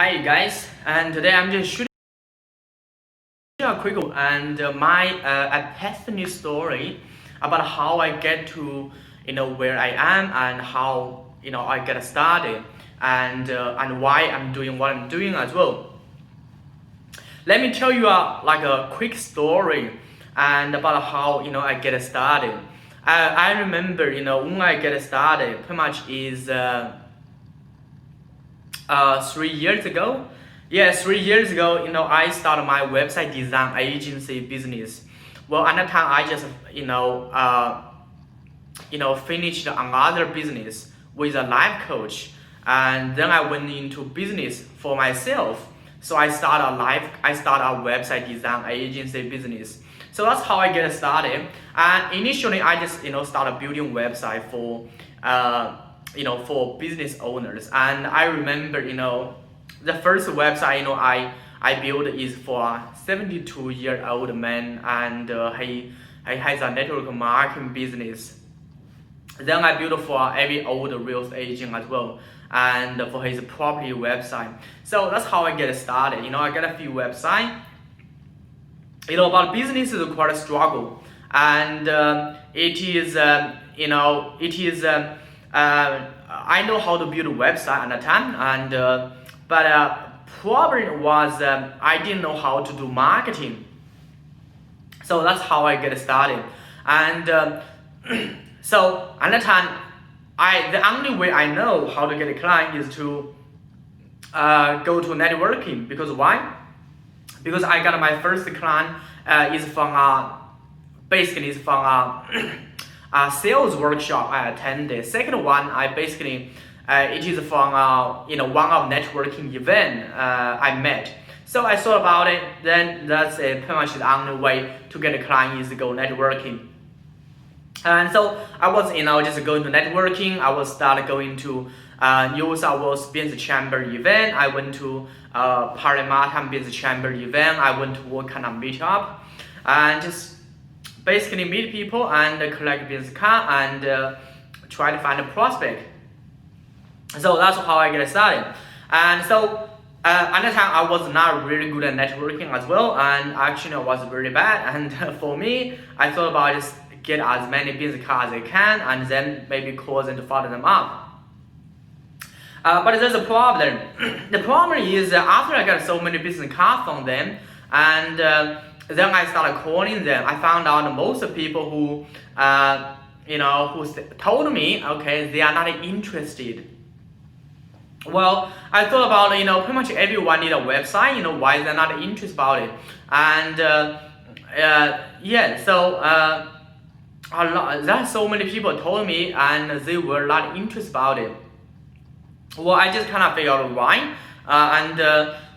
Hi guys, and today I'm just shooting a quick and my epiphany story about how I get to where I am and how I get started and why I'm doing what I'm doing as well. Let me tell you a quick story and about how I get started. I remember when I get started pretty much is 3 years ago. Yeah, 3 years ago, I started my website design agency business. Well, at that time, I just, finished another business with a life coach, and then I went into business for myself. So I started a website design agency business. So that's how I get started. And initially, I just, started building website for, for business owners. And I remember, the first website, I built is for a 72-year-old man, and he has a network marketing business. Then I built for every old real estate agent as well, and for his property website. So that's how I get started. I got a few websites. But business is quite a struggle, and it is, I know how to build a website at the time, and but problem was I didn't know how to do marketing. So that's how I get started, and so at the time, the only way I know how to get a client is to go to networking. Because why? Because I got my first client is from basically is from a sales workshop I attended. Second one, I basically it is from one of networking event I met. So I thought about it. Then that's pretty much the only way to get a client is to go networking. And so I was just going to networking. I was start going to New South Wales Business Chamber event. I went to Parramatta Business Chamber event. I went to work on a meetup and just basically meet people and collect business card and try to find a prospect. So that's how I get started. And so at the time I was not really good at networking as well, and actually I was really bad. And for me, I thought about just get as many business cards as I can and then maybe call them to follow them up. But there's a problem. The problem is after I got so many business cards from them, and then I started calling them, I found out most of people who who told me, okay, they are not interested. Well, I thought about pretty much everyone need a website. Why they're not interested about it? And there so many people told me, and they were not interested about it. Well, I just kind of figured out why,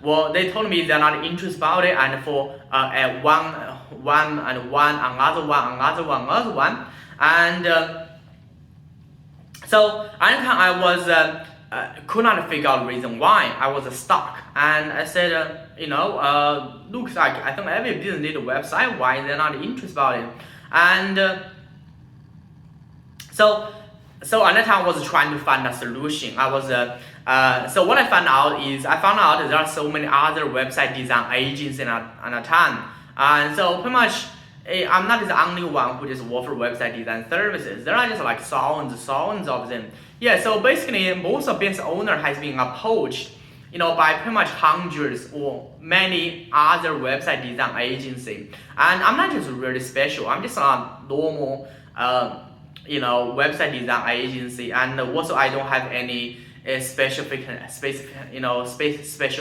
well, they told me they're not interested about it, and for another one, and so at the time I was could not figure out the reason why. I was stuck, and I said, looks like I think every business need a website. Why they're not interested about it? And so at that time I was trying to find a solution. I was so what I found out that there are so many other website design agents in a time, and so pretty much I'm not the only one who just offer website design services. There are just like thousands of them. Yeah, so basically most of business owner has been approached, by pretty much hundreds or many other website design agency. And I'm not just really special. I'm just a normal, website design agency. And also I don't have any special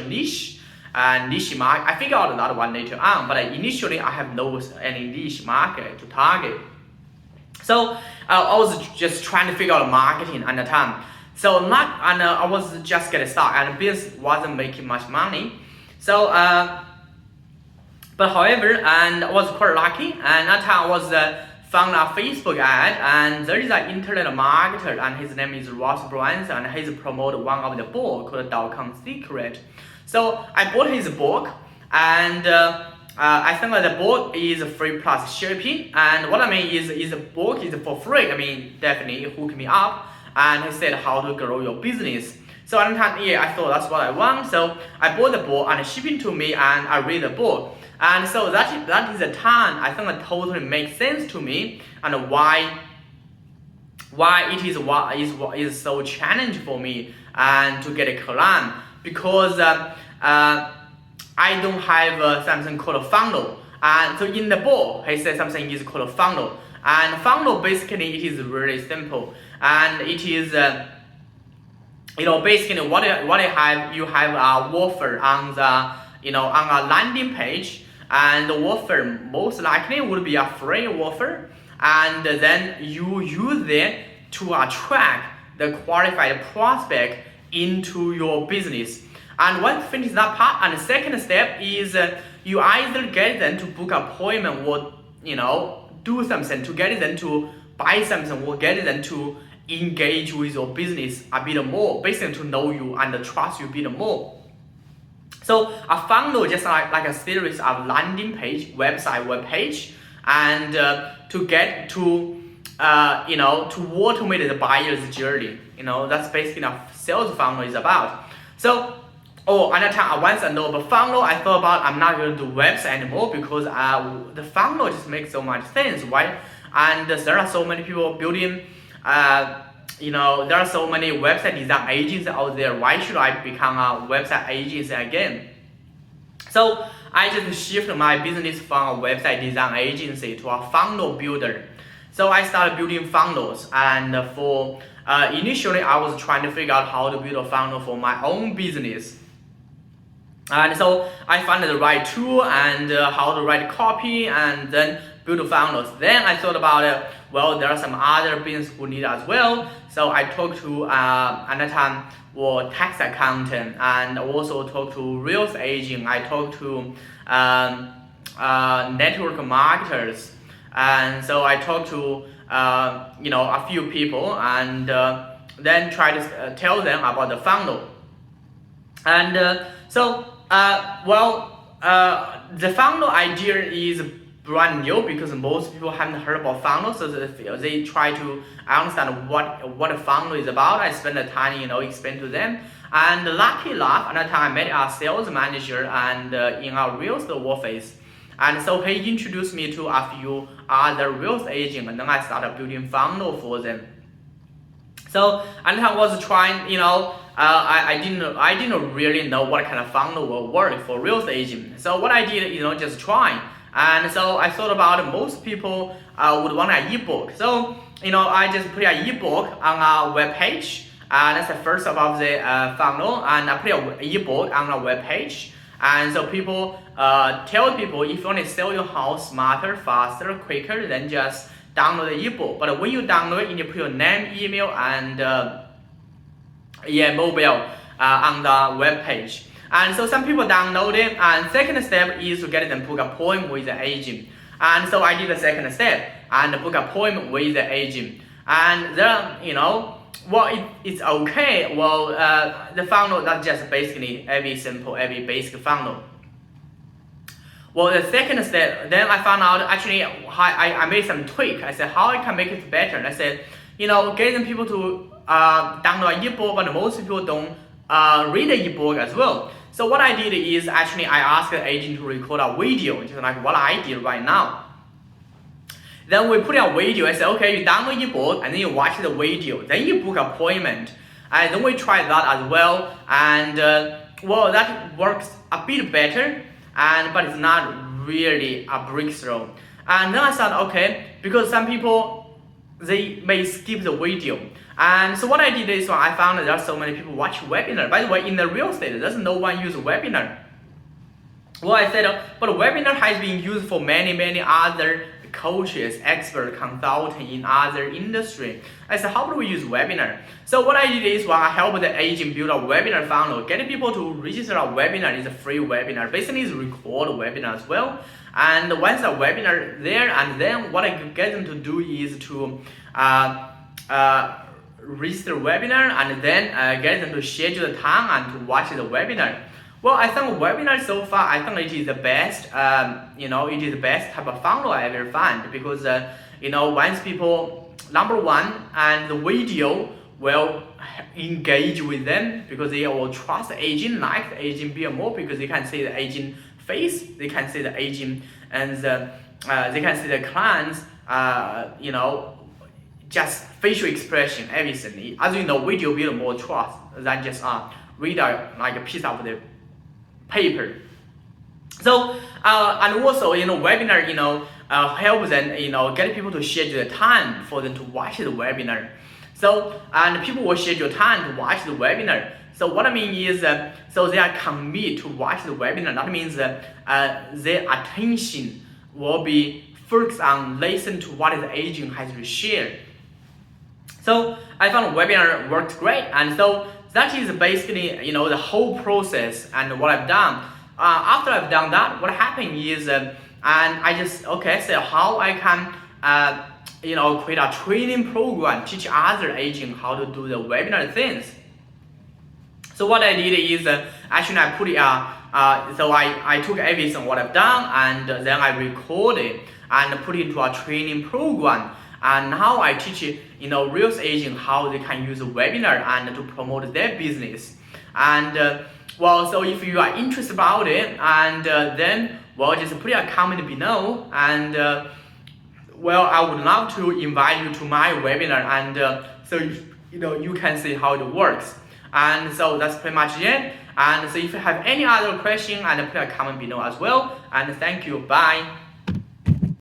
niche. Niche market. I figured out another one later on, but initially I have no any niche market to target. So I was just trying to figure out marketing at the time. So I was just getting started, and business wasn't making much money. So but however, and I was quite lucky, and that time I was found a Facebook ad, and there is an internet marketer, and his name is Ross Branson, and he's promoted one of the book called .com Secret. So I bought his book, and I think that the book is free plus shipping. And what I mean is the book is for free. I mean, definitely hook me up, and he said how to grow your business. So at the time, yeah, I thought that's what I want. So I bought the book and ship it to me, and I read the book. And so that is the time I think it totally makes sense to me, and why it is what is so challenging for me and to get a client, because I don't have something called a funnel. And so in the book, he said something is called a funnel. And funnel basically it is really simple, and it is basically what you have a offer on the on a landing page, and the offer most likely would be a free offer, and then you use it to attract the qualified prospect into your business. And once you finish that part, and the second step is you either get them to book appointment, or do something to get them to buy something, or get them to engage with your business a bit more, basically to know you and trust you a bit more. So a funnel just like a series of landing page, web page, and to get to to automate the buyer's journey. That's basically what sales funnel is about. So another time once I know about funnel, I thought about I'm not going to do website anymore, because the funnel just makes so much sense, right? And there are so many people building, there are so many website design agents out there. Why should I become a website agency again? So I just shift my business from a website design agency to a funnel builder. So I started building funnels, and for initially I was trying to figure out how to build a funnel for my own business. And so I found the right tool and how to write copy, and then build funnels. Then I thought about it. Well, there are some other business who need as well. So I talked to another time tax accountant, and also talked to real estate agent. I talked to network marketers, and so I talked to a few people, and then try to tell them about the funnel. And the funnel idea is brand new, because most people haven't heard about funnels, so they try to understand what a funnel is about. I spend the time, explain to them. And lucky enough, another time I met a sales manager and in our real estate office. And so he introduced me to a few other real estate agents, and then I started building funnel for them. So and I was trying, I didn't really know what kind of funnel will work for real estate agent. So what I did, just trying. And so I thought about most people would want an ebook. So I just put an ebook on a web page. That's the first of the funnel, and I put an ebook on a web page. And so people tell people, if you want to sell your house smarter, faster, quicker, then just download the ebook. But when you download it, you need to put your name, email, and mobile on the web page. And so some people download it, and second step is to get them book appointment with the agent. And so I did the second step and book appointment with the agent. And then it's okay. Well, the funnel, that's just basically every simple, every basic funnel. Well, the second step, then I found out actually I made some tweak. I said how I can make it better. And I said, getting people to download an ebook, but most people don't read the ebook as well. So what I did is actually I asked the agent to record a video, just like what I did right now. Then we put a video. I said, okay, you download ebook and then you watch the video. Then you book appointment. And then we try that as well. And that works a bit better, but it's not really a breakthrough. And then I thought, okay, because some people, they may skip the video. And so what I did is I found that there are so many people watch webinar. By the way, in the real estate, there's no one use webinar. Well, I said, but webinar has been used for many other coaches, expert, consultant in other industry. I said, how do we use webinar? So what I did is I helped the agent build a webinar funnel, getting people to register a webinar. Is a free webinar. Basically, it's record webinar as well. And once a webinar there, and then what I get them to do is to register webinar, and then get them to schedule the time and to watch the webinar. Well, I think webinar so far, I think it is the best, it is the best type of funnel I ever found, because, once people, number one, and the video will engage with them because they will trust the agent, like the agent be more because they can see the agent face, they can see the agent, and they can see the clients, just facial expression, everything. As you know, video build more trust than just read like a piece of the paper. So and also webinar help them get people to schedule the time for them to watch the webinar. So and people will schedule time to watch the webinar. So what I mean is so they are committed to watch the webinar. That means their attention will be focused on listen to what the agent has to share. So I found webinar worked great, and so that is basically the whole process and what I've done. After I've done that, what happened is and I just so how I can create a training program, teach other agents how to do the webinar things. So what I did is actually I put it so I took everything what I've done and then I recorded and put it into a training program. And now I teach real estate agents how they can use a webinar and to promote their business. And so if you are interested about it, and then just put a comment below, and I would love to invite you to my webinar, and so you can see how it works. And so that's pretty much it. And so if you have any other question, and put a comment below as well. And thank you. Bye.